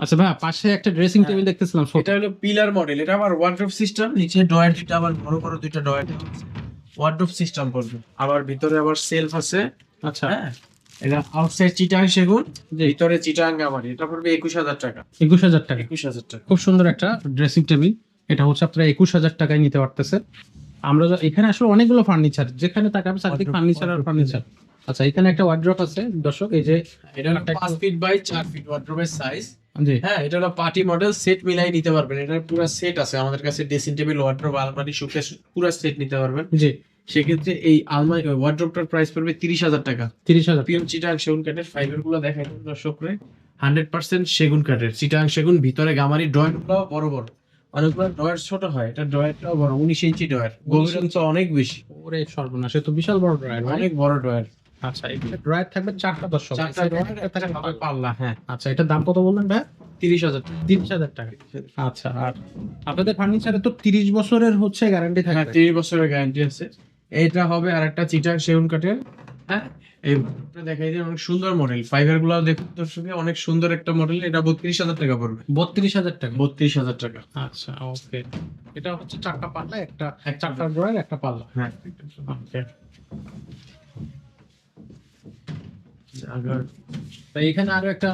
আচ্ছা ভাই, পাশে একটা ড্রেসিং হ্যাঁ। টেবিল দেখতেছিলাম ছোট। এটা হলো পিলার মডেল, এটা আবার ওয়ার্ড্রোব সিস্টেম, নিচে ড্রয়ার দুটো আবার বড় বড় দুইটা ড্রয়ার ওয়ার্ড্রোব সিস্টেম করবে, আবার ভিতরে আবার সেলফ আছে। আচ্ছা, হ্যাঁ, এটা আউটসাইড চিটাং সেগুন, জি। ভিতরে চিটাং গামারি, এটা পড়বে 21,000 টাকা। 21,000 টাকা। 21,000 টাকা। খুব সুন্দর একটা ড্রেসিং টেবিল। এটা হচ্ছে আপনারা 21,000 টাকায় নিতে পারতেছেন। আমরা এখানে আসলে অনেকগুলো ফার্নিচার, যেখানে তাকাবে চারদিক Wardrobe, ফার্নিচার আর wardrobe ফার্নিচার। আচ্ছা, এখানে একটা ওয়ার্ড্রপ আছে দর্শক, এই যে এটা হলো 5 ফিট বাই 4 ফিট ওয়ার্ড্রোবের সাইজ। জি। হ্যাঁ, এটা হলো পার্টি মডেল, সেট মিলাই নিতে পারবেন, এটার পুরো সেট আছে আমাদের কাছে, ড্রেসিং টেবিল, ওয়ার্ড্রোব, আলমারি, শোকেস পুরো সেট নিতে পারবেন। জি, সেক্ষেত্রে এই আলমারি ওয়ার্ড্রোবটার প্রাইস পড়বে 30,000 টাকা। 30,000। পিওর চিটাং সেগুন কাঠের, ফাইবার গুলো দেখাই দর্শকরে, 100% সেগুন কাঠের, চিটাং সেগুন, ভিতরে গামারি, ড্রয়ার গুলো বড় বড়, অনেকগুলো ড্রয়ার ছোট হয়, এটা ড্রয়ারটাও বড়, 19 ইঞ্চি ড্রয়ার, গভীরতা অনেক বেশি, ওরে সর্বনাশ, এ তো বিশাল বড় ড্রয়ার ভাই। অনেক বড় ড্রয়ার। আচ্ছা, এখানে ড্রয়ার থাকবে 4টা দর্শক। চারটা ড্রয়ার, একটা হবে পাল্লা। হ্যাঁ, আচ্ছা, এটার দাম কত বললেন ভাই? 30,000 টাকা। 30,000 টাকা। আচ্ছা, আর আপনাদের ফার্নিচারে তো 30 বছরের হচ্ছে গ্যারান্টি হ্যাঁ, থাকবে। 30 বছরের গ্যারান্টি আছে। এটা হবে আর একটা চিটাং সেগুন কাঠের। হ্যাঁ, এই দেখাই দিই, অনেক সুন্দর মডেল, ফাইবার গুলো দেখুন দর্শক, অনেক সুন্দর একটা মডেল, এটা 32,000 টাকা পড়বে। 32,000 টাকা। 32,000 টাকা। আচ্ছা, ওকে। এটা হচ্ছে 4টা পাল্লা, একটা 4টা ড্রয়ার, একটা পাল্লা। হ্যাঁ, ওকে। আগার তো এখানে আরো একটা